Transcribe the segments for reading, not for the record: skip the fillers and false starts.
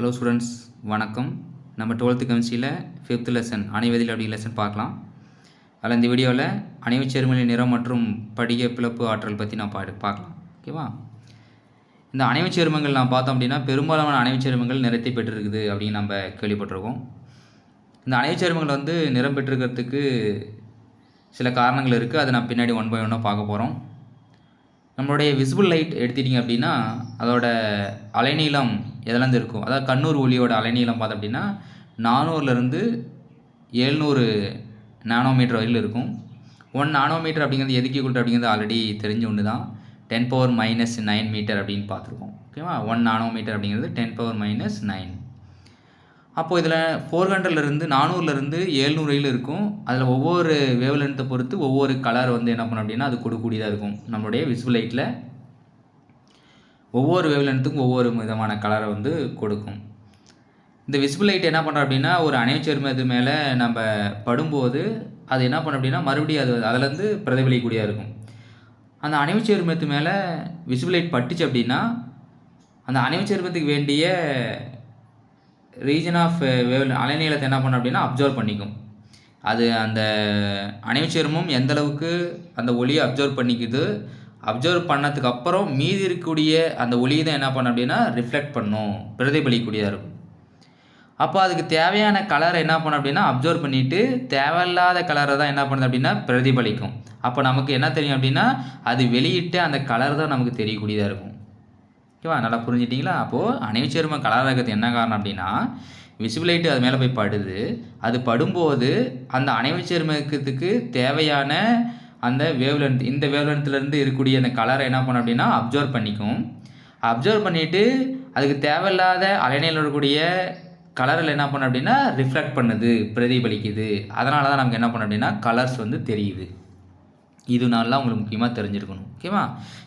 Hello students, வணக்கம். நம்ம 12th கெமிஸ்ட்ரியில் 5th lesson அணைவதில் அப்படி லெசன் பார்க்கலாம். அதில் இந்த வீடியோவில் அணைவுச் சேர்மங்களின் நிறம் மற்றும் படிக பிளப்பு ஆற்றல் பற்றி நான் பார்க்கலாம். ஓகேவா? இந்த அணைவுச் சேர்மங்கள் நான் பார்த்தோம் அப்படின்னா பெரும்பாலான அணைவுச் சேர்மங்கள் நிறத்தை பெற்றிருக்குது அப்படின்னு நம்ம கேள்விப்பட்டிருக்கோம். இந்த அணைவுச் சேர்மங்கள் வந்து நிறம் பெற்றிருக்கிறதுக்கு சில காரணங்கள் இருக்குது. அதை நான் பின்னாடி 1 by 1 பார்க்க போகிறோம். நம்மளுடைய விசிபிள் லைட் எடுத்துட்டிங்க அப்படின்னா அதோட அலைநீளம் எதுலேருந்து இருக்கும், அதாவது கண்ணூர் ஒளியோட அலைநீளம் பார்த்தோம் அப்படின்னா 400லேருந்து 700 நானோமீட்டர் வரையில் இருக்கும். 1 நானோமீட்டர் அப்படிங்கிறது எதுக்கு ஈக்குவல் அப்படிங்கிறது ஆல்ரெடி தெரிஞ்ச ஒன்று தான். 10⁻⁹ மீட்டர் அப்படின்னு பார்த்துருக்கோம். ஓகேவா? 1 நானோமீட்டர் அப்படிங்கிறது 10⁻⁹. அப்போது இதில் 400லேருந்து 400லேருந்து 700 வரையில் இருக்கும். அதில் ஒவ்வொரு வேவ் லென்த்தை பொறுத்து ஒவ்வொரு கலர் வந்து என்ன பண்ணும் அப்படின்னா அது கொடுக்கக்கூடியதாக இருக்கும். நம்மளுடைய விசிபிள் லைட்டில் ஒவ்வொரு வேவ் லென்த்துக்கும் ஒவ்வொரு விதமான கலரை வந்து கொடுக்கும். இந்த விசிபிள் லைட் என்ன பண்ணுறோம் அப்படின்னா ஒரு அணைவுச் சேர்மத்து மேலே நம்ம படும்போது அது என்ன பண்ணும் அப்படின்னா மறுபடியும் அது அதிலேருந்து பிரதிபலிக்கக்கூடியதாக இருக்கும். அந்த அணைவுச் சேர்மத்து மேலே விசிபிள் லைட் பட்டுச்சு அப்படின்னா அந்த அணைவுச் சேர்மத்துக்கு வேண்டிய ரீஜன் ஆஃப் வேவ் அலைநீளத்தை என்ன பண்ணும் அப்படின்னா அப்சர்வ் பண்ணிக்கும். அது அந்த அணைவுச் சேர்மம் எந்த அளவுக்கு அந்த ஒளியை அப்சர்வ் பண்ணிக்குது, அப்சர்வ் பண்ணதுக்கு அப்புறம் மீதி இருக்கக்கூடிய அந்த ஒளியை தான் என்ன பண்ணும் அப்படின்னா ரிஃப்ளெக்ட் பண்ணும், பிரதிபலிக்கக்கூடியதாக இருக்கும். அப்போ அதுக்கு தேவையான கலரை என்ன பண்ணும் அப்படின்னா அப்சர்வ் பண்ணிவிட்டு தேவையில்லாத கலரை தான் என்ன பண்ணுது அப்படின்னா பிரதிபலிக்கும். அப்போ நமக்கு என்ன தெரியும் அப்படின்னா அது வெளியிட்டு அந்த கலர் தான் நமக்கு தெரியக்கூடியதாக இருக்கும். ஓகேவா? நல்லா புரிஞ்சிட்டிங்களா? அப்போது அணைவுச் சேர்மம் கலராக இருக்கிறது என்ன காரணம் அப்படின்னா விசிபிள் லைட்டு அது மேலே போய் படுது. அது படும்போது அந்த அணைவுச் சேர்மத்துக்கு தேவையான அந்த வேவ் லென்த், இந்த வேவ் லென்த்லேருந்து இருக்கக்கூடிய அந்த கலரை என்ன பண்ணும் அப்படின்னா அப்சர்வ் பண்ணிக்கும். அப்சர்வ் பண்ணிவிட்டு அதுக்கு தேவையில்லாத அலைநீளம் இருக்கக்கூடிய கலரில் என்ன பண்ணும் அப்படின்னா ரிஃப்ளெக்ட் பண்ணுது, பிரதிபலிக்குது. அதனால தான் நமக்கு என்ன பண்ணும் அப்படின்னா கலர்ஸ் வந்து தெரியுது. இது நல்லா உங்களுக்கு முக்கியமாக தெரிஞ்சிருக்கணும். ஓகேவா?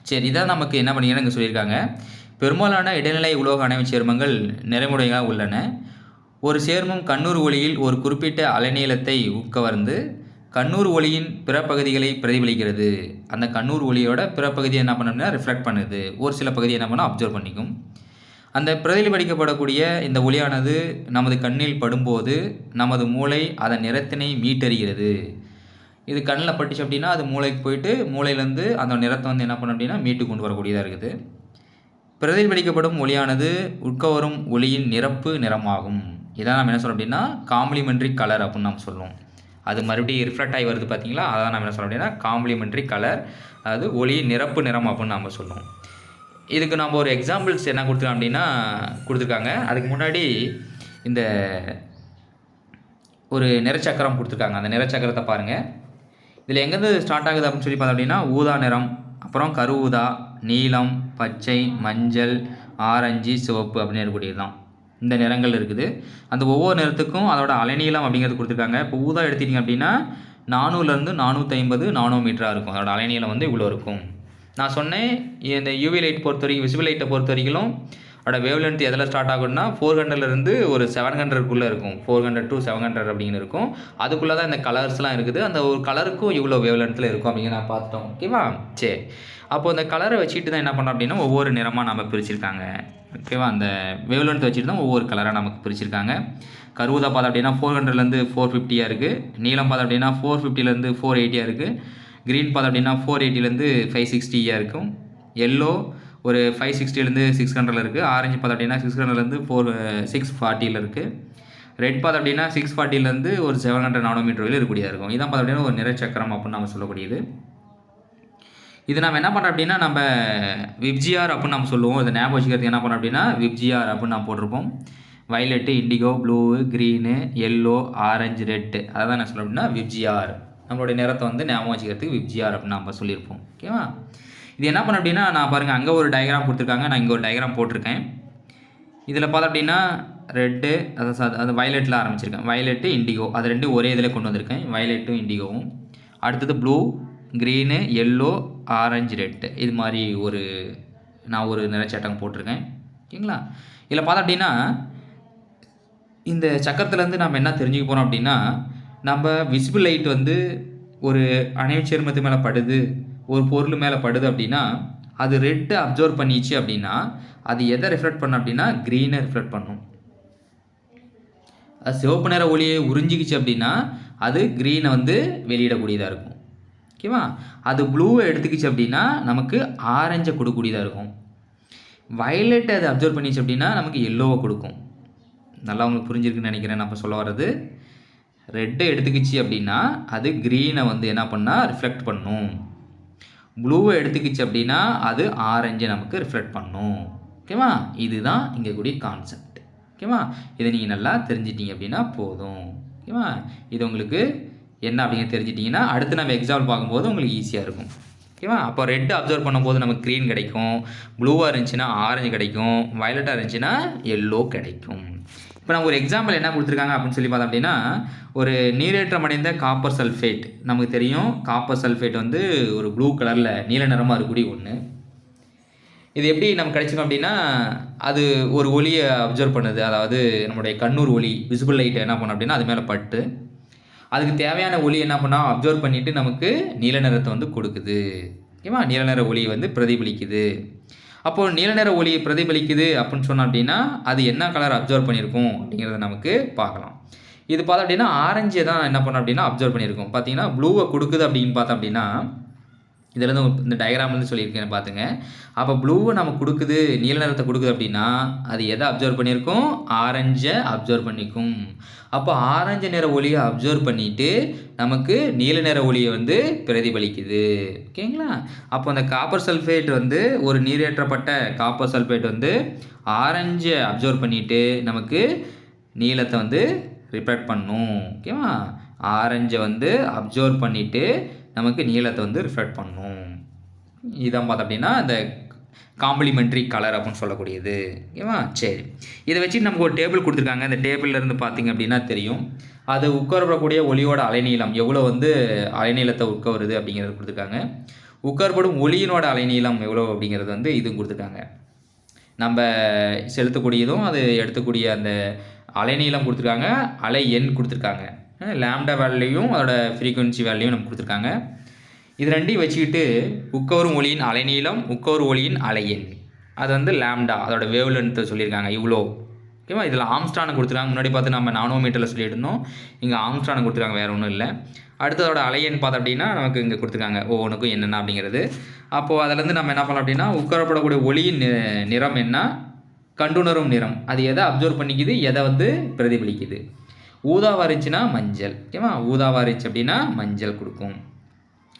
சரி, இதான் நமக்கு என்ன பண்ணிங்கன்னா இங்கே சொல்லியிருக்காங்க. பெரும்பாலான இடைநிலை உலோக அணைவுச் சேர்மங்கள் நிறைமுறையாக உள்ளன. ஒரு சேர்மம் கண்ணூர் ஒளியில் ஒரு குறிப்பிட்ட அலைநீளத்தை உட்கவர்ந்து கண்ணூர் ஒளியின் பிற பகுதிகளை பிரதிபலிக்கிறது. அந்த கண்ணூர் ஒளியோட பிற பகுதியை என்ன பண்ணணும்னா ரிஃப்ளெக்ட் பண்ணுது. ஒரு சில பகுதியை என்ன பண்ணால் அப்சர்வ் பண்ணிக்கும். அந்த பிரதிபலிக்கப்படக்கூடிய இந்த ஒளியானது நமது கண்ணில் படும்போது நமது மூளை அதன் நிறத்தினை மீட்டறிகிறது. இது கண்ணில் பட்டுச்சு அப்படின்னா அது மூளைக்கு போயிட்டு மூளையிலேருந்து அந்த நிறத்தை வந்து என்ன பண்ணும் அப்படின்னா மீட்டு கொண்டு வரக்கூடியதாக இருக்குது. பிரதிபலிக்கப்படும் ஒளியானது உட்கவரும் ஒளியின் நிரப்பு நிறமாகும். இதான் நம்ம என்ன சொல்கிறோம் அப்படின்னா காம்ப்ளிமெண்ட்ரி கலர் அப்படின்னு நம்ம சொல்லுவோம். அது மறுபடியும் ரிஃப்ளெக்ட் ஆகி வருது பார்த்தீங்களா, அதான் நம்ம என்ன சொல்கிறோம் அப்படின்னா காம்ப்ளிமெண்ட்ரி கலர், அதாவது ஒளியின் நிரப்பு நிறம் அப்படின்னு நம்ம சொல்லுவோம். இதுக்கு நம்ம ஒரு எக்ஸாம்பிள்ஸ் என்ன கொடுத்துருக்கோம் அப்படின்னா கொடுத்துருக்காங்க. அதுக்கு முன்னாடி இந்த ஒரு நிறச்சக்கரம் கொடுத்துருக்காங்க. அந்த நிறச்சக்கரத்தை பாருங்கள். இதில் எங்கேருந்து ஸ்டார்ட் ஆகுது அப்படின்னு சொல்லி பார்த்தோம் அப்படின்னா ஊதா நிறம், அப்புறம் கரு ஊதா, நீலம், பச்சை, மஞ்சள், ஆரஞ்சு, சிவப்பு அப்படின்னு இருக்கக்கூடியது தான் இந்த நிறங்கள் இருக்குது. அந்த ஒவ்வொரு நிறத்துக்கும் அதோட அலைநீளம் அப்படிங்கிறது கொடுத்துருக்காங்க. இப்போ ஊதா எடுத்துட்டிங்க அப்படின்னா 400லேருந்து 450 நானோமீட்டராக இருக்கும். அதோட அலைநீளம் வந்து இவ்வளோ இருக்கும். நான் சொன்னேன் இந்த யூவி லைட் பொறுத்த வரைக்கும், விசிபிள் லைட்டை பொறுத்த வரைக்கும் அதோட வேவ் லென்த் எதில் ஸ்டார்ட் ஆகும்னா 400லேருந்து ஒரு 700க்குள்ளே இருக்கும். 400 to 700 அப்படின்னு இருக்கும். அதுக்குள்ளே தான் இந்த கலர்ஸ்லாம் இருக்குது. அந்த ஒரு கலருக்கும் இவ்வளோ வேவ் லென்த்தில் இருக்கும் அப்படிங்கிற நான் பார்த்துட்டோம். ஓகேவா? சரி, அப்போது அந்த கலரை வச்சுட்டு தான் என்ன பண்ணோம் அப்படின்னா ஒவ்வொரு நிறமாக நம்ம பிரிச்சிருக்காங்க. ஓகேவா? அந்த வேவ் லென்த் வச்சுட்டு தான் ஒவ்வொரு கலராக நமக்கு பிரிச்சிருக்காங்க. கருவூதா பார்த்தோம் அப்படின்னா 400லேருந்து 450 இருக்குது. நீலம் பார்த்தோம் அப்படின்னா 450லேருந்து 480 இருக்குது. க்ரீன் பார்த்தோம் அப்படின்னா 480லேருந்து 560 இருக்கும். எல்லோ ஒரு 560லேருந்து 600 இருக்குது. ஆரஞ்சு பார்த்தோம் அப்படின்னா 600லேருந்து 640 இருக்குது. ரெட் பார்த்தோம் அப்படின்னா 640லேருந்து ஒரு 700 நானோமீட்டர் வரையில் இருக்கக்கூடியதாக இருக்கும். இதான் பார்த்தோம் அப்படின்னா ஒரு நிறச்சக்கரம் அப்படின்னு நம்ம சொல்லக்கூடியது. இது நம்ம என்ன பண்ணுறோம் அப்படின்னா நம்ம விப்ஜிஆர் அப்படின்னு நம்ம சொல்லுவோம். இதை ஞாபகம் வச்சுக்கிறதுக்கு என்ன பண்ணுறோம் அப்படின்னா விப்ஜிஆர் அப்படின்னு நம்ம போட்டிருப்போம். Violet, indigo, blue, green, yellow, orange, red, அதை தான் நான் சொல்ல அப்படின்னா விப்ஜிஆர். நம்மளுடைய நிறத்தை வந்து ஞாபகம் வச்சுக்கிறதுக்கு விப்ஜிஆர் அப்படின்னு நம்ம சொல்லியிருப்போம். ஓகேவா? இது என்ன பண்ண அப்படின்னா நான் பாருங்கள் அங்கே ஒரு டயக்ராம் கொடுத்துருக்காங்க, நான் இங்கே ஒரு டயக்ராம் போட்டிருக்கேன். இதில் பார்த்தோம் அப்படின்னா ரெட்டு, அது வயலட்டில் ஆரம்பிச்சிருக்கேன். வயலட்டு, இண்டிகோ, அது ரெண்டும் ஒரே இதில் கொண்டு வந்திருக்கேன். வயலட்டும் இண்டிகோவும். அடுத்தது blue, green, yellow, orange, red, இது மாதிரி நான் ஒரு நிறச்சட்டம் போட்டிருக்கேன். ஓகேங்களா? இதில் பார்த்தோம் அப்படின்னா இந்த சக்கரத்துலேருந்து நம்ம என்ன தெரிஞ்சுக்க போகிறோம் அப்படின்னா நம்ம விசிபிள் லைட் வந்து ஒரு அணைவுச் சேர்மத்து மேலே படுது, ஒரு பொருள் மேலே படுது அப்படின்னா அது ரெட்டை அப்சர்வ் பண்ணிச்சு அப்படின்னா அது எதை ரிஃப்ளெக்ட் பண்ணும் அப்படின்னா க்ரீனை ரிஃப்ளெக்ட் பண்ணும். சிவப்பு நிற ஒளியை உறிஞ்சிக்கிச்சு அப்படின்னா அது க்ரீனை வந்து வெளியிடக்கூடியதாக இருக்கும். ஓகேவா? அது ப்ளூவை எடுத்துக்கிச்சு அப்படின்னா நமக்கு ஆரஞ்சை கொடுக்கக்கூடியதாக இருக்கும். வயலட் அது அப்சர்வ் பண்ணிச்சு அப்படின்னா நமக்கு எல்லோவை கொடுக்கும். நல்லா உங்களுக்கு புரிஞ்சிருக்குன்னு நினைக்கிறேன். நான் இப்போ சொல்ல வர்றது, ரெட்டை எடுத்துக்கிச்சு அப்படின்னா அது க்ரீனை வந்து என்ன பண்ணால் ரிஃப்ளெக்ட் பண்ணும். ப்ளூவை எடுத்துக்கிச்சு அப்படின்னா அது ஆரஞ்சை நமக்கு ரிஃப்ளெக்ட் பண்ணும். ஓகேவா? இதுதான் இங்கே கூடிய கான்செப்ட். ஓகேவா? இதை நீங்கள் நல்லா தெரிஞ்சிட்டிங்க அப்படின்னா போதும். ஓகேவா? இது உங்களுக்கு என்ன அப்படிங்க தெரிஞ்சிட்டிங்கன்னா அடுத்து நம்ம எக்ஸாம்பிள் பார்க்கும்போது உங்களுக்கு ஈஸியாக இருக்கும். ஓகேவா? அப்போ ரெட் அப்சர்வ் பண்ணும்போது நமக்கு க்ரீன் கிடைக்கும், ப்ளூவாக இருந்துச்சுன்னா ஆரஞ்சு கிடைக்கும், வயலட்டாக இருந்துச்சுன்னா எல்லோ கிடைக்கும். இப்போ நம்ம ஒரு எக்ஸாம்பிள் என்ன கொடுத்துருக்காங்க அப்படின்னு சொல்லி பார்த்தோம் அப்படின்னா, ஒரு நீரேற்றமடைந்த காப்பர் சல்ஃபேட். நமக்கு தெரியும் காப்பர் சல்ஃபேட் வந்து ஒரு ப்ளூ கலரில் நீல நிறமாக இருக்கக்கூடிய ஒன்று. இது எப்படி நமக்கு கிடைச்சிடும் அப்படின்னா, அது ஒரு ஒளியை அப்சர்வ் பண்ணுது. அதாவது நம்மளுடைய கண்ணூர் ஒளி விசிபிள் லைட்டை என்ன பண்ணும் அப்படின்னா அது மேலே பட்டு அதுக்கு தேவையான ஒளி என்ன பண்ணால் அப்சர்வ் பண்ணிவிட்டு நமக்கு நீல நிறத்தை வந்து கொடுக்குது. ஓகேவா? நீல நிற ஒளி வந்து பிரதிபலிக்குது. அப்போது நீல நிற ஒளி பிரதிபலிக்குது அப்படின்னு சொன்னோம் அப்படின்னா அது என்ன கலர் அப்சர்வ் பண்ணியிருக்கும் அப்படிங்கிறத நமக்கு பார்க்கலாம். இது பார்த்தோம் அப்படின்னா ஆரஞ்சை தான் என்ன பண்ணோம் அப்படின்னா அப்சர்வ் பண்ணியிருக்கோம். பார்த்தீங்கன்னா ப்ளூவை கொடுக்குது அப்படின்னு பார்த்தோம் அப்படின்னா இதிலேருந்து இந்த டயக்ராம்லேருந்து சொல்லியிருக்கேன் பார்த்துங்க. அப்போ ப்ளூவை நம்ம கொடுக்குது, நீல நிறத்தை கொடுக்குது அப்படின்னா அது எதை அப்சர்வ் பண்ணியிருக்கும்? ஆரஞ்சை அப்சர்வ் பண்ணிக்கும். அப்போ ஆரஞ்சு நிற ஒளியை அப்சர்வ் பண்ணிவிட்டு நமக்கு நீல நிற ஒளியை வந்து பிரதிபலிக்குது. ஓகேங்களா? அப்போ அந்த காப்பர் சல்ஃபேட் வந்து ஒரு நீரேற்றப்பட்ட காப்பர் சல்ஃபேட் வந்து ஆரஞ்சை அப்சர்வ் பண்ணிவிட்டு நமக்கு நீலத்தை வந்து ரிஃப்ளெக்ட் பண்ணும். ஓகேவா? ஆரஞ்சை வந்து அப்சர்வ் பண்ணிவிட்டு நமக்கு நீலத்தை வந்து ரிஃப்ளெக்ட் பண்ணும். இதான் பார்த்தோம் அப்படின்னா இந்த காம்ப்ளிமெண்ட்ரி கலர் அப்படின்னு சொல்லக்கூடியது. ஓகேவா? சரி, இதை வச்சு நமக்கு ஒரு டேபிள் கொடுத்துருக்காங்க. இந்த டேபிள்லேருந்து பார்த்தீங்க அப்படின்னா தெரியும் அது உட்காரப்படக்கூடிய ஒளியோட அலைநீளம் எவ்வளோ வந்து அலைநீளத்தை உட்கவருது அப்படிங்கிறது கொடுத்துருக்காங்க. உட்காரப்படும் ஒளியினோட அலைநீளம் எவ்வளோ அப்படிங்கிறது வந்து இதுவும் கொடுத்துருக்காங்க. நம்ம செலுத்தக்கூடியதும் அது எடுத்துக்கூடிய அந்த அலைநீளம் கொடுத்துருக்காங்க, அலை எண் கொடுத்துருக்காங்க, லாம்டா வேல்யூயும் அதோட ஃப்ரீக்குவென்சி வேல்யூயும் நமக்கு கொடுத்துருக்காங்க. இது ரெண்டையும் வச்சுக்கிட்டு உட்கவரும் ஒளியின் அலைநீளம், உட்கவரும் ஒளியின் அலை எண், அது வந்து லாம்டா அதோட வேவ் லென்த்தை சொல்லியிருக்காங்க இவ்வளோ. ஓகேவா? இதில் ஆம்ஸ்ட்ரானை கொடுத்துருக்காங்க. முன்னாடி பார்த்து நம்ம நானோமீட்டரில் சொல்லிட்டு இருந்தோம், இங்கே ஆம்ஸ்ட்ரானை கொடுத்துருக்காங்க, வேறு ஒன்றும் இல்லை. அடுத்ததோட அலையன் பார்த்தோம் அப்படின்னா நமக்கு இங்கே கொடுத்துருக்காங்க ஒவ்வொன்றுக்கும் என்னென்ன அப்படிங்கிறது. அப்போது அதிலேருந்து நம்ம என்ன பண்ணலாம் அப்படின்னா உட்காரப்படக்கூடிய ஒளியின் நிறம் என்ன, கண்டுணரும் நிறம், அது எதை அப்சர்வ் பண்ணிக்குது, எதை வந்து பிரதிபலிக்குது. ஊதாவாக இருந்துச்சுன்னா மஞ்சள். ஓகேவா? ஊதாவாக இருந்துச்சு அப்படின்னா மஞ்சள் கொடுக்கும்.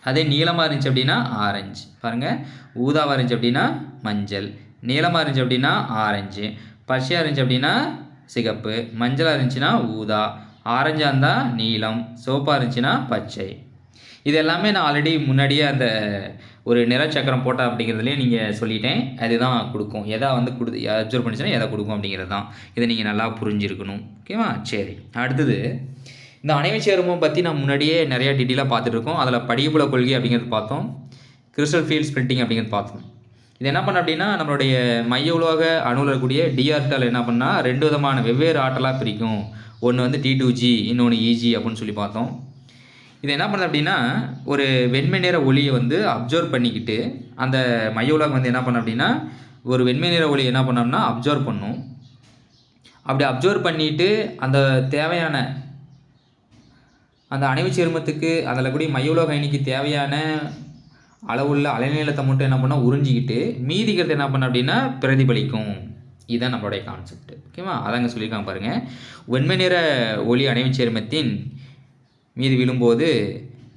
அதே நீளமாக இருந்துச்சு அப்படின்னா ஆரஞ்சு. பாருங்கள், ஊதாவாக இருந்துச்சு அப்படின்னா மஞ்சள், நீளமாக இருந்துச்சு அப்படின்னா ஆரஞ்சு, பச்சையாக இருந்துச்சு அப்படின்னா சிகப்பு, மஞ்சளாக இருந்துச்சுன்னா ஊதா, ஆரஞ்சாக இருந்தால் நீலம், சிவப்பாக இருந்துச்சுன்னா பச்சை. இது எல்லாமே நான் ஆல்ரெடி முன்னாடியே அந்த ஒரு நிறச்சக்கரம் போட்டால் அப்படிங்கிறதுலேயே நீங்கள் சொல்லிட்டேன். அதுதான் கொடுக்கும், எதை வந்து அப்சர்வ் பண்ணிச்சுன்னா எதை கொடுக்கும் அப்படிங்கிறது தான். இதை நீங்கள் நல்லா புரிஞ்சிருக்கணும். ஓகேவா? சரி, அடுத்தது இந்த அணைவு சேர்மம் பற்றி நான் முன்னாடியே நிறையா டீட்டெயிலாக பார்த்துட்ருக்கோம். அதில் படிகப்புல கொள்கை அப்படிங்கிறது பார்த்தோம், கிறிஸ்டல் ஃபீல்ட் ஸ்ப்ளிட்டிங் அப்படிங்கிறது பார்த்தோம். இது என்ன பண்ண அப்படின்னா நம்மளுடைய மைய உலோக அணுவில் இருக்கக்கூடிய டி ஆர்பிட்டால் என்ன பண்ணால் ரெண்டு விதமான வெவ்வேறு ஆற்றலாக பிரிக்கும். ஒன்று வந்து T2G, இன்னொன்று EG அப்படின்னு சொல்லி பார்த்தோம். இது என்ன பண்ணுது அப்படின்னா ஒரு வெண்மை நிற ஒளியை வந்து அப்சர்வ் பண்ணிக்கிட்டு அந்த மைய உலகம் வந்து என்ன பண்ண அப்படின்னா ஒரு வெண்மை நிற ஒளி என்ன பண்ணோம்னா அப்சர்வ் பண்ணும். அப்படி அப்சர்வ் பண்ணிவிட்டு அந்த தேவையான அந்த அணைவு சேர்மத்துக்கு அதில் கூடிய மைய உலோக அயனிக்கு தேவையான அளவுள்ள அலைநீளத்தை மட்டும் என்ன பண்ணால் உறிஞ்சிக்கிட்டு மீதிக்கிறது என்ன பண்ண அப்படின்னா பிரதிபலிக்கும். இதுதான் நம்மளுடைய கான்செப்ட். ஓகேவா? அதாங்க சொல்லியிருக்காங்க பாருங்கள். வெண்மை நிற ஒளி அணைவு சேர்மத்தின் மீது விழும்போது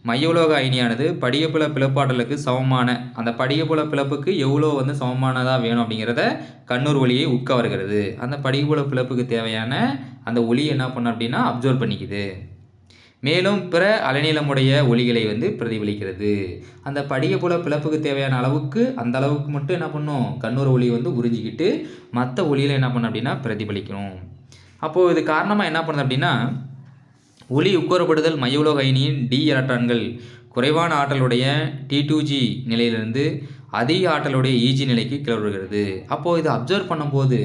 மைய உலோக அயனியானது படிகப்புல பிளப்பாற்றலுக்கு சமமான அந்த படிகப்புல பிளப்புக்கு எவ்வளோ வந்து சமமானதாக வேணும் அப்படிங்கிறத கண்ணூர் ஒளியை உட்கவருகிறது. அந்த படிகப்புல பிளப்புக்கு தேவையான அந்த ஒளியை என்ன பண்ண அப்படின்னா அப்சர்வ் பண்ணிக்குது. மேலும் பிற அலைநீளமுடைய ஒளிகளை வந்து பிரதிபலிக்கிறது. அந்த படிகப்புல பிளப்புக்கு தேவையான அளவுக்கு அந்த அளவுக்கு மட்டும் என்ன பண்ணும் கண்ணூர் ஒளி வந்து உறிஞ்சிக்கிட்டு மற்ற ஒளியில் என்ன பண்ண அப்படின்னா பிரதிபலிக்கணும். அப்போது இது காரணமாக என்ன பண்ணுது அப்படின்னா ஒளி உட்கோரப்படுதல் மைய உலோக அயனியின் டி எலக்ட்ரான்கள் குறைவான ஆற்றலுடைய T2G நிலையிலிருந்து அதிக ஆற்றலுடைய EG நிலைக்கு கிளறுகிறது. அப்போது இதை அப்சர்வ் பண்ணும்போது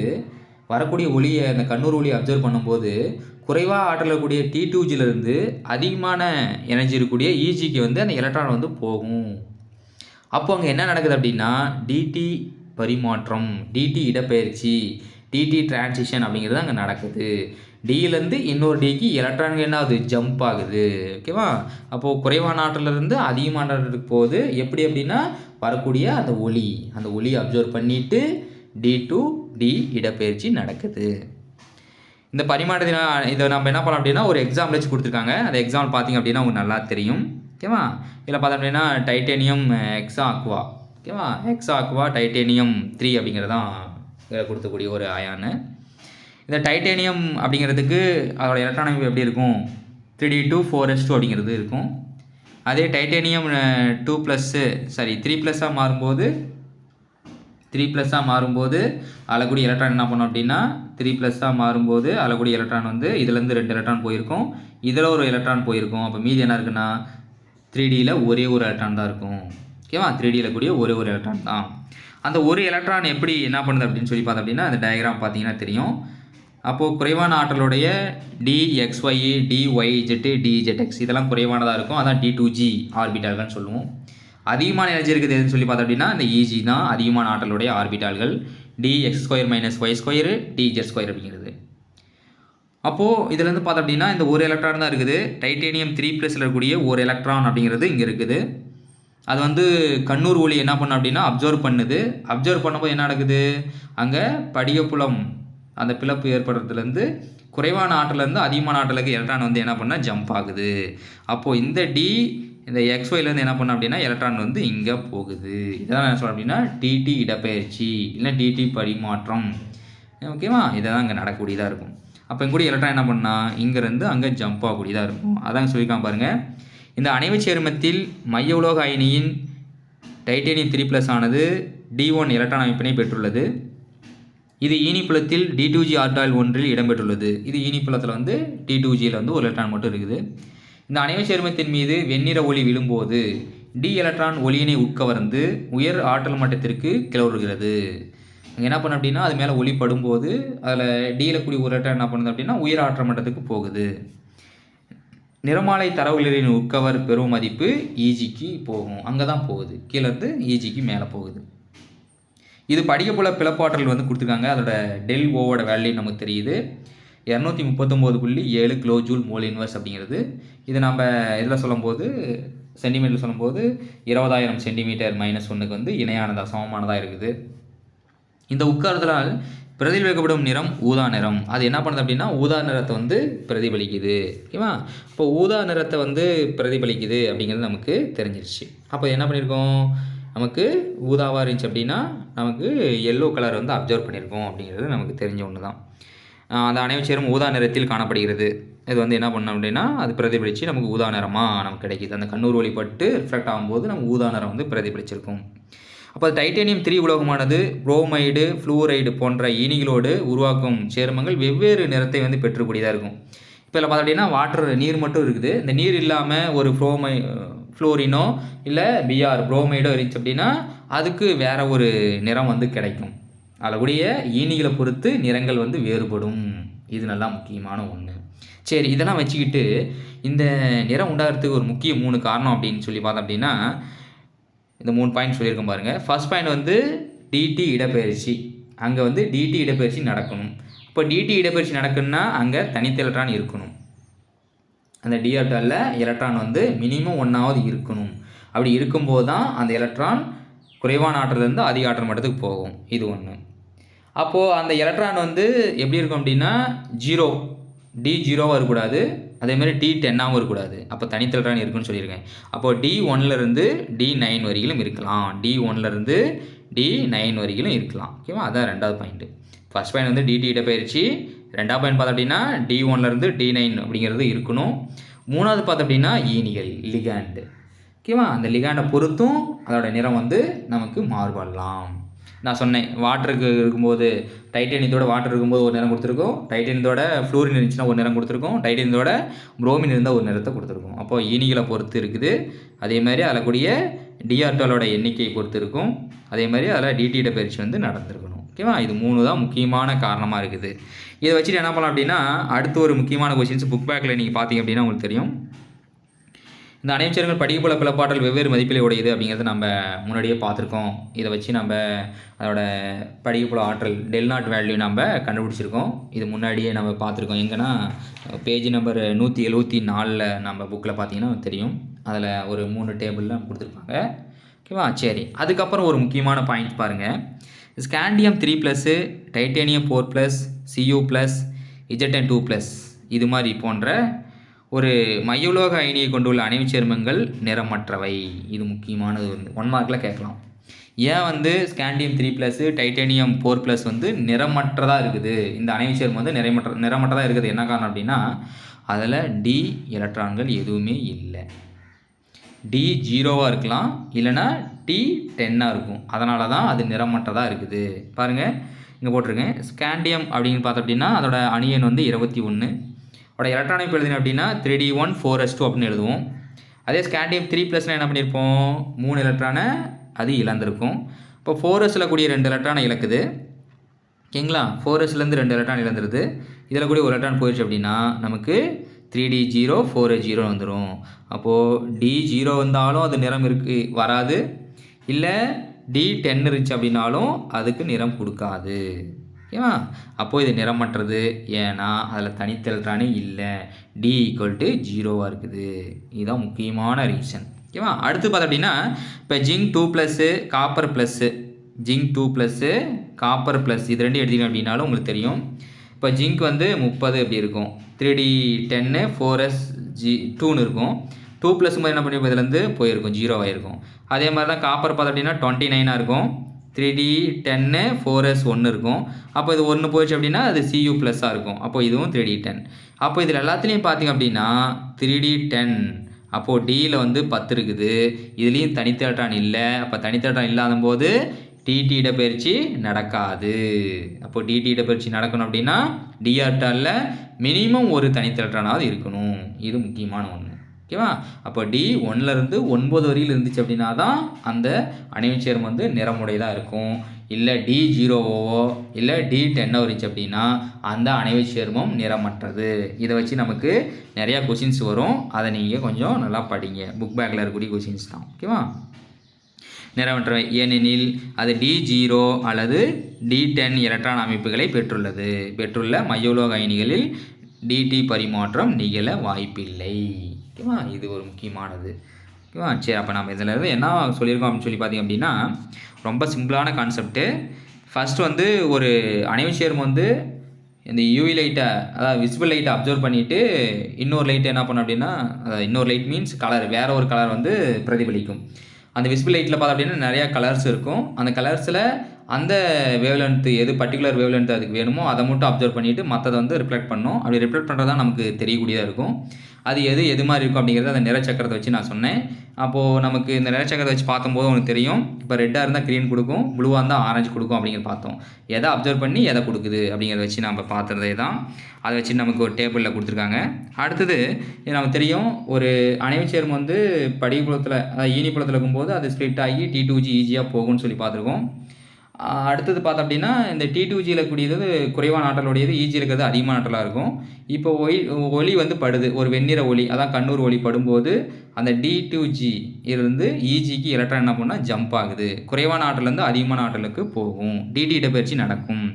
வரக்கூடிய ஒளியை அந்த கண்ணூர் ஒளியை அப்சர்வ் பண்ணும்போது குறைவாக ஆற்றலக்கூடிய T2Gலேருந்து அதிகமான எனர்ஜி இருக்கக்கூடிய EGக்கு வந்து அந்த எலக்ட்ரான் வந்து போகும். அப்போ அங்கே என்ன நடக்குது அப்படின்னா DT பரிமாற்றம், DT இடப்பெயர்ச்சி, டிடி டிரான்சிஷன் அப்படிங்கிறது அங்கே நடக்குது. டியிலேருந்து இன்னொரு டிக்கு எலக்ட்ரானுக்கு என்ன ஆகுது, ஜம்ப் ஆகுது. ஓகேவா? அப்போது குறைவான ஆற்றலிருந்து அதிகமான ஆற்றலுக்கு போகுது. எப்படி அப்படின்னா வரக்கூடிய அந்த ஒளியை அப்சர்வ் பண்ணிவிட்டு டி டு டி இடப்பெயர்ச்சி நடக்குது. இந்த பரிமாற்றத்தின இதை நம்ம என்ன பண்ணலாம் அப்படின்னா ஒரு எக்ஸாம்பிள் வச்சு கொடுத்துருக்காங்க. அந்த எக்ஸாம்பிள் பார்த்திங்க அப்படின்னா உங்களுக்கு நல்லா தெரியும். ஓகேவா? இதில் பார்த்தோம் அப்படின்னா டைட்டேனியம் எக்ஸா அக்வா. ஓகேவா? எக்ஸா அக்வா டைட்டேனியம் 3 அப்படிங்கிறது தான் கொடுத்தக்கூடிய ஒரு அயானு. இந்த டைட்டேனியம் அப்படிங்கிறதுக்கு அதோட எலக்ட்ரான் அமைப்பு எப்படி இருக்கும், 3d2 4s2 அப்படிங்கிறது இருக்கும். அதே டைட்டேனியம் 3+ஆக மாறும்போது 3+ஆக மாறும்போது அளக்கூடிய எலக்ட்ரான் என்ன பண்ணும் அப்படின்னா 3+ஆக மாறும்போது அளக்கூடிய எலக்ட்ரான் வந்து இதுலேருந்து 2 எலக்ட்ரான் போயிருக்கும், இதில் ஒரு எலக்ட்ரான் போயிருக்கும். அப்போ மீதி என்ன இருக்குன்னா 3Dயில் ஒரே ஒரு எலக்ட்ரான் தான் இருக்கும். ஓகேவா? 3Dயில் கூடிய ஒரே ஒரு எலக்ட்ரான் தான். அந்த ஒரு எலக்ட்ரான் எப்படி என்ன பண்ணுது அப்படின்னு சொல்லி பார்த்தோம் அப்படின்னா அந்த டயக்ராம் பார்த்தீங்கன்னா தெரியும். அப்போது குறைவான ஆற்றலுடைய dxy dyz dzx இதெல்லாம் குறைவானதாக இருக்கும். அதான் d2g ஆர்பிட்டால்கள்னு சொல்லுவோம். அதிகமான எனர்ஜி இருக்குது எதுன்னு சொல்லி பார்த்தோம் அப்படின்னா இந்த eg தான் அதிகமான ஆற்றலுடைய ஆர்பிட்டால்கள். dx² - y² dz² அப்படிங்கிறது. அப்போது இதுலேருந்து பார்த்தோம் அப்படின்னா இந்த ஒரு எலக்ட்ரான் தான் இருக்குது. டைட்டேனியம் 3+ இருக்கக்கூடிய ஒரு எலக்ட்ரான் அப்படிங்கிறது இங்கே இருக்குது. அது வந்து கண்ணூர் ஒளி என்ன பண்ணும் அப்படின்னா அப்சர்வ் பண்ணுது. அப்சர்வ் பண்ணும்போது என்ன நடக்குது, அங்கே படிகப்புலம் அந்த பிளப்பு ஏற்படுறதுலேருந்து குறைவான ஆற்றலேருந்து அதிகமான ஆற்றலுக்கு எலக்ட்ரான் வந்து என்ன பண்ணால் ஜம்ப் ஆகுது. அப்போது இந்த எக்ஸ்ஒய்லேருந்து என்ன பண்ண அப்படின்னா எலக்ட்ரான் வந்து இங்கே போகுது. இதெல்லாம் என்ன சொல்கிறேன் அப்படின்னா டிடி இடப்பெயர்ச்சி இல்லை டிடி பரிமாற்றம். ஓகேவா? இதை தான் இங்கே நடக்கக்கூடியதாக இருக்கும். அப்போ இங்கூட எலக்ட்ரான் என்ன பண்ணால் இங்கேருந்து அங்கே ஜம்ப் ஆகக்கூடியதாக இருக்கும். அதாங்க சொல்லியிருக்கான் பாருங்கள். இந்த அணைவு சேர்மத்தில் மைய உலோக அயனியின் டைட்டேனியம் 3+ ஆனது D1 எலக்ட்ரான் அமைப்பினை பெற்றுள்ளது. இது ஈனிப்புலத்தில் D2g ஆர்பிட்டால் ஒன்றில் இடம்பெற்றுள்ளது. இது ஈனிப்புலத்தில் வந்து D2gயில் வந்து ஒரு எலக்ட்ரான் மட்டும் இருக்குது. இந்த அணைவு சேர்மத்தின் மீது வெண்ணிற ஒளி விழும்போது டி எலக்ட்ரான் ஒளியினை உட்கவர்ந்து உயர் ஆற்றல் மட்டத்திற்கு கிளறுகிறது. அங்கே என்ன பண்ண அப்படின்னா அது மேலே ஒளி படும்போது அதில் டியில் கூடிய ஒரு எலக்ட்ரான் என்ன பண்ணுது அப்படின்னா உயர் ஆற்றல் மட்டத்துக்கு போகுது. நிறமாலை தரவுகளின் உட்கவர் பெரும் மதிப்பு ஈஜிக்கு போகும். அங்கே தான் போகுது, கீழேருந்து ஈஜிக்கு மேலே போகுது. இது படிகப்புல பிளப்பாற்றல் வந்து கொடுத்துருக்காங்க. அதோட ΔOவோட வேல்யூ நமக்கு தெரியுது 239.7 கிலோஜூல் மோல் இன்வர்ஸ் அப்படிங்கிறது. இது நம்ம இதில் சொல்லும்போது சென்டிமீட்டர் சொல்லும்போது 20,000 சென்டிமீட்டர் -1க்கு வந்து இணையானதாக சமமானதாக இருக்குது. இந்த உட்காரத்தினால் பிரதிபலிக்கப்படும் நிறம் ஊதா நிறம். அது என்ன பண்ணுது அப்படின்னா ஊதா நிறத்தை வந்து பிரதிபலிக்குது. ஓகேவா? இப்போ ஊதா நிறத்தை வந்து பிரதிபலிக்குது அப்படிங்கிறது நமக்கு தெரிஞ்சிருச்சு. அப்போ என்ன பண்ணியிருக்கோம், நமக்கு ஊதாவாக இருந்துச்சு அப்படின்னா நமக்கு எல்லோ கலர் வந்து அப்சர்வ் பண்ணியிருக்கோம் அப்படிங்கிறது நமக்கு தெரிஞ்ச ஒன்று தான். அந்த அணைவு சேரும் ஊதா நிறத்தில் காணப்படுகிறது. இது வந்து என்ன பண்ணோம் அப்படின்னா அது பிரதிபலித்து நமக்கு ஊதா நிறமாக நமக்கு கிடைக்கிது. அந்த கண்ணூர் ஒளிப்பட்டு ரிஃப்ளெக்ட் ஆகும்போது நமக்கு ஊதா நிறம் வந்து பிரதிபலிச்சிருக்கும். அப்போ டைட்டேனியம் 3 உலோகமானது புரோமைடு ஃப்ளூரைடு போன்ற ஈனிகளோடு உருவாக்கும் சேர்மங்கள் வெவ்வேறு நிறத்தை வந்து பெற்றக்கூடியதாக இருக்கும். இப்போ இதில் பார்த்தீங்கன்னா வாட்டர் நீர் மட்டும் இருக்குது. இந்த நீர் இல்லாமல் ஒரு ஃப்ளோரினோ இல்லை புரோமைடோ இருந்துச்சு அப்படின்னா அதுக்கு வேறு ஒரு நிறம் வந்து கிடைக்கும். அதில் ஈனிகளை பொறுத்து நிறங்கள் வந்து வேறுபடும். இது நல்லா முக்கியமான ஒன்று. சரி, இதெல்லாம் வச்சுக்கிட்டு இந்த நிறம் உண்டாகிறதுக்கு ஒரு முக்கிய 3 காரணம் அப்படின்னு சொல்லி பார்த்தோம் அப்படின்னா இந்த 3 பாயிண்ட் சொல்லியிருக்கேன் பாருங்கள். ஃபர்ஸ்ட் பாயிண்ட் வந்து டிடி இடப்பெயர்ச்சி. அங்கே வந்து டிடி இடப்பெயர்ச்சி நடக்கணும். இப்போ டிடி இடப்பெயர்ச்சி நடக்கணும்னா அங்கே தனித்த எலக்ட்ரான் இருக்கணும். அந்த டி ஆர்பிட்டாலில் எலக்ட்ரான் வந்து மினிமம் 1ஆவது இருக்கணும். அப்படி இருக்கும்போது தான் அந்த எலக்ட்ரான் குறைவான ஆற்றலேருந்து அதிக ஆற்றல் மட்டத்துக்கு போகும். இது ஒன்று. அப்போது அந்த எலக்ட்ரான் வந்து எப்படி இருக்கும் அப்படின்னா டி 0வாக இருக்கக்கூடாது, அதேமாதிரி D10ஆகவும் இருக்கக்கூடாது. அப்போ தனித்த எலக்ட்ரான் இருக்குன்னு சொல்லியிருக்கேன். அப்போது D1லேருந்து D9 வரையிலும் இருக்கலாம். D1லேருந்து D9 வரையிலும் இருக்கலாம். ஓகேவா? அதான் 2வது பாயிண்ட்டு. ஃபர்ஸ்ட் பாயிண்ட் வந்து டிடி இடப்பெயர்ச்சி. 2வது பாயிண்ட் பார்த்தோம் அப்படின்னா D1லேருந்து D9 அப்படிங்கிறது இருக்கணும். 3வது பார்த்தோம் அப்படின்னா ஈனிகள் லிகாண்டு. ஓகேவா? அந்த லிகாண்டை பொறுத்தும் அதோட நிறம் வந்து நமக்கு மாறுபடலாம். நான் சொன்னேன் வாட்டருக்கு இருக்கும்போது டைட்டேனியத்தோட வாட்டர் இருக்கும்போது ஒரு நிறம் கொடுத்துருக்கோம், டைட்டேனியத்தோட ஃப்ளூரின் இருந்துச்சுன்னா ஒரு நிறம் கொடுத்துருக்கோம், டைட்டேனியத்தோட புரோமின் இருந்தால் ஒரு நிறத்தை கொடுத்துருக்கோம். அப்போது ஈனிகளை பொறுத்து இருக்குது. அதேமாதிரி அதில் கூடிய டி ஆர்பிட்டாலோட எண்ணிக்கையை பொறுத்து இருக்கும். அதேமாதிரி அதில் டிடி இடப்பெயர்ச்சி வந்து நடந்திருக்கணும். ஓகேவா? இது 3 தான் முக்கியமான காரணமாக இருக்குது. இதை வச்சுட்டு என்ன பண்ணலாம் அப்படின்னா அடுத்து ஒரு முக்கியமான கொஸ்டின்ஸ் புக் பேக்கில் நீங்கள் பார்த்தீங்க அப்படின்னா உங்களுக்கு தெரியும். இந்த அணைவுச் சேர்மங்கள் படிகப்புல பிளப்பாற்றல் வெவ்வேறு மதிப்பிலே உடையது அப்படிங்கிறத நம்ம முன்னாடியே பார்த்துருக்கோம். இதை வச்சு நம்ம அதோட படிகப்புல ஆற்றல் டெல் நாட் வேல்யூ நம்ம கண்டுபிடிச்சிருக்கோம். இது முன்னாடியே நம்ம பார்த்துருக்கோம். எங்கன்னா பேஜ் நம்பர் 174 நம்ம புக்கில் பார்த்தீங்கன்னா தெரியும். அதில் ஒரு 3 டேபிளில் கொடுத்துருப்பாங்க. ஓகேவா? சரி, அதுக்கப்புறம் ஒரு முக்கியமான பாயிண்ட் பாருங்கள். ஸ்காண்டியம் 3+, டைட்டேனியம் 4+, Cu+, Zn2+, இது மாதிரி போன்ற ஒரு மையுலோக அயனியை கொண்டுள்ள அணைவுச் சேர்மங்கள் நிறமற்றவை. இது முக்கியமானது. 1 மார்க்கில் கேட்கலாம். ஏன் வந்து ஸ்காண்டியம் 3+, டைட்டேனியம் 4+ வந்து நிறமற்றதாக இருக்குது, இந்த அணைவுச் சேர்மம் வந்து நிறமற்றதாக இருக்குது, என்ன காரணம் அப்படின்னா அதில் டி எலக்ட்ரான்கள் எதுவுமே இல்லை. டி 0வாக இருக்கலாம், இல்லைனா டி 10ஆக இருக்கும். அதனால தான் அது நிறமற்றதாக இருக்குது. பாருங்கள், இங்கே போட்டிருக்கேன். ஸ்காண்டியம் அப்படின்னு பார்த்தோம் அப்படின்னா அதோட அணியன் வந்து 21. அதோட எலக்ட்ரானை எழுதினோம் அப்படின்னா 3d1 4s2 அப்படின்னு எழுதுவோம். அதே ஸ்காண்டியம் 3+னா என்ன பண்ணியிருப்போம், 3 எலக்ட்ரானை அது இழந்திருக்கும். இப்போ 4sல கூடிய 2 எலக்ட்ரானை இழக்குது. ஓகேங்களா? 4sலேருந்து 2 எலக்ட்ரான் இழந்துருது. இதில் கூடிய ஒரு எலக்ட்ரான் போயிடுச்சு அப்படின்னா நமக்கு 3d0 4s0 வந்துடும். அப்போது d0 வந்தாலும் அது நிறம் வராது, இல்லை d10 இருந்துச்சு அப்படின்னாலும் அதுக்கு நிறம் கொடுக்காது. ஓகேவா? அப்போது இது நிறமற்றது. ஏன்னா அதில் தனித்த எலக்ட்ரானே இல்லை, d = 0வாக இருக்குது. இதுதான் முக்கியமான ரீசன். ஓகேவா? அடுத்து பார்த்தோம் அப்படின்னா இப்போ ஜிங்க் 2+, காப்பர் +, ஜிங்க் 2+, காப்பர் +, இது ரெண்டும் எடுத்தீங்க அப்படின்னாலும் உங்களுக்கு தெரியும். இப்போ ஜிங்க் வந்து 30 எப்படி இருக்கும், 3d10 4s2ன்னு இருக்கும். 2+ என்ன பண்ணி இதுலேருந்து போயிருக்கும், 0 ஆகிருக்கும். அதே மாதிரி தான் காப்பர் பார்த்தோம் அப்படின்னா 29ஆக இருக்கும். 3d10 4s1 இருக்கும். அப்போ இது 1 போயிடுச்சு அப்படின்னா அது Cu+ஆக இருக்கும். அப்போ இதுவும் 3d10. அப்போ இதில் எல்லாத்துலேயும் பார்த்திங்க அப்படின்னா 3d10, அப்போது டியில் வந்து 10 இருக்குது. இதுலேயும் தனித்த எலக்ட்ரான் இல்லை. அப்போ தனித்த எலக்ட்ரான் இல்லாத போது டிடி இடப்பெயர்ச்சி நடக்காது. அப்போது டிடி இடப்பெயர்ச்சி நடக்கணும் அப்படின்னா டி ஆர்பிட்டாலில் மினிமம் ஒரு தனித்த எலக்ட்ரானாவது இருக்கணும். இது முக்கியமான ஒன்று. ஓகேவா? அப்போ டி 1லேருந்து 9 வரையில் இருந்துச்சு அப்படின்னா தான் அந்த அணைவுச் சேர்மம் வந்து நிறமுடையதாக இருக்கும். இல்லை d0வோ இல்லை d10 இருந்துச்சு அப்படின்னா அந்த அணைவுச் சேர்மம் நிறமற்றது. இதை வச்சு நமக்கு நிறையா கொஷின்ஸ் வரும். அதை நீங்கள் கொஞ்சம் நல்லா படிங்க. புக் பேக்கில் இருக்கக்கூடிய கொஷின்ஸ் தான். ஓகேவா? நிறமற்றவை ஏனெனில் அது d0 அல்லது d10 எலக்ட்ரான் அமைப்புகளை பெற்றுள்ள மையோலோக அயனிகளில் dt பரிமாற்றம் நிகழ வாய்ப்பில்லை. ஓகேவா? இது ஒரு முக்கியமானது. ஓகேவா? சரி, அப்போ நம்ம இதில் இருந்து என்ன சொல்லியிருக்கோம் அப்படின்னு சொல்லி பார்த்தீங்க அப்படின்னா ரொம்ப சிம்பிளான கான்செப்ட்டு. ஃபஸ்ட்டு வந்து ஒரு அணைவுச் சேர்மம் வந்து இந்த யூவி லைட்டை, அதாவது விசிபிள் லைட்டை அப்சர்வ் பண்ணிவிட்டு இன்னொரு லைட்டை என்ன பண்ணோம் அப்படின்னா, இன்னொரு லைட் மீன்ஸ் கலர், வேறு ஒரு கலர் வந்து பிரதிபலிக்கும். அந்த விசிபிள் லைட்டில் பார்த்தோம் அப்படின்னா நிறையா கலர்ஸ் இருக்கும். அந்த கலர்ஸில் அந்த வேவ்லென்த்து எது பர்டிகுலர் வேவ்லென்த் அதுக்கு வேணுமோ அதை மட்டும் அப்சர்வ் பண்ணிவிட்டு மற்றதை வந்து ரிஃப்ளெக்ட் பண்ணணும். அப்படி ரிஃப்ளெக்ட் பண்ணுறது தான் நமக்கு தெரியக்கூடியதாக இருக்கும். அது எது மாதிரி இருக்கும் அப்படிங்கிறத அந்த நிறச்சக்கரத்தை வச்சு நான் சொன்னேன். அப்போது நமக்கு இந்த நிறச்சக்கரத்தை வச்சு பார்க்கும்போது உங்களுக்கு தெரியும். இப்போ ரெட்டாக இருந்தால் க்ரீன் கொடுக்கும், ப்ளூவாக இருந்தால் ஆரஞ்சு கொடுக்கும் அப்படிங்கிறத பார்த்தோம். எதை அப்சர்வ் பண்ணி எதை கொடுக்குது அப்படிங்கிறத வச்சு நம்ம பார்த்துறதே தான். அதை வச்சு நமக்கு ஒரு டேபிளில் கொடுத்துருக்காங்க. அடுத்தது நமக்கு தெரியும், ஒரு அணைவுச் சேர்மம் வந்து படிப்புலத்தில், அதாவது ஈனிப்புலத்தில் இருக்கும்போது அது ஸ்ப்ளிட் ஆகி T2G ஈஸியாக போகும்னு சொல்லி பார்த்துருக்கோம். அடுத்தது பார்த்தோம் அப்படின்னா இந்த T2Gயில் கூடியது குறைவான ஆற்றலுடையது, ஈஜி இருக்கிறது அதிகமான ஆற்றலாக இருக்கும். இப்போ ஒளி வந்து படுது, ஒரு வெண்ணிற ஒளி, அதான் கண்ணூர் ஒளி படும்போது அந்த D2G இருந்து ஈஜிக்கு எலக்ட்ரான் என்ன பண்ணால் ஜம்ப் ஆகுது, குறைவான ஆற்றலேருந்து அதிகமான ஆற்றலுக்கு போகும், டிடி இடப்பெயர்ச்சி நடக்கும்.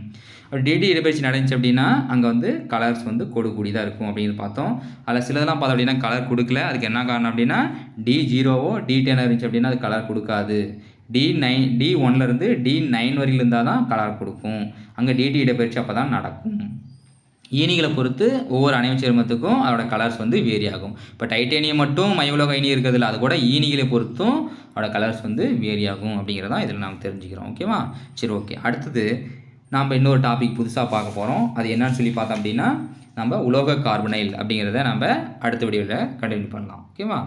டிடி இடப்பெயர்ச்சி நடந்துச்சு அப்படின்னா அங்கே வந்து கலர்ஸ் வந்து கொடுக்கூடியதாக இருக்கும் அப்படின்னு பார்த்தோம். அதில் சிலதெல்லாம் பார்த்தோம் அப்படின்னா கலர் கொடுக்கல. அதுக்கு என்ன காரணம் அப்படின்னா D0வோ D10 இருந்துச்சு அப்படின்னா அது கலர் கொடுக்காது. D1லேருந்து D9 வரையில் இருந்தால் தான் கலர் கொடுக்கும். அங்கே டிடி இடப்பெயர்ச்சி அப்போ தான் நடக்கும். ஈனிகளை பொறுத்து ஒவ்வொரு அணைவுச் சேர்மத்துக்கும் அதோட கலர்ஸ் வந்து வேரி ஆகும். இப்போ டைட்டேனியம் மட்டும் மையோலோக அயனி இருக்கிறதுல அது கூட ஈனிகளை பொறுத்தும் அதோட கலர்ஸ் வந்து வேரி ஆகும் அப்படிங்கிறதான் இதில் நாம் தெரிஞ்சுக்கிறோம். ஓகேவா? சரி, ஓகே. அடுத்தது நாம் இன்னொரு டாபிக் புதுசாக பார்க்க போகிறோம். அது என்னன்னு சொல்லி பார்த்தோம் அப்படின்னா நம்ம உலோக கார்பனைல் அப்படிங்கிறத நம்ம அடுத்த வீடியோவில் கண்டினியூ பண்ணலாம். ஓகேவா?